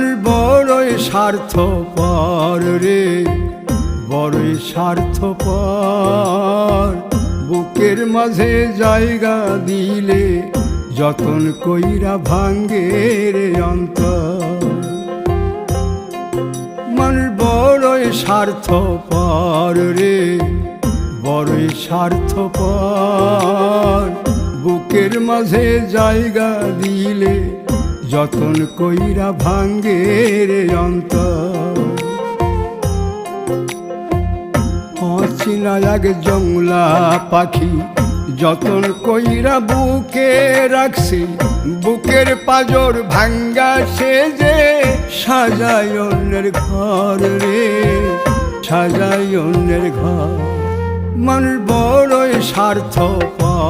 মানুষ বড়ই স্বার্থপর রে, বড়ই স্বার্থপর। বুকের মাঝে জায়গা দিলে যতন কইরা ভাঙ্গে রে অন্তর। মানুষ বড়ই স্বার্থপর রে, বড়ই স্বার্থপর। বুকের মাঝে জায়গা দিলে যতন কইরা ভাঙ্গে রে অন্তর। অচিনা এক জংলা পাখি যতন কইরা বুকে রাখছি, বুকের পাজর ভাঙ্গা সে যে সাজায় অন্যের ঘর রে, সাজায় অন্যের ঘর। মানুষ বড়ই স্বার্থপর।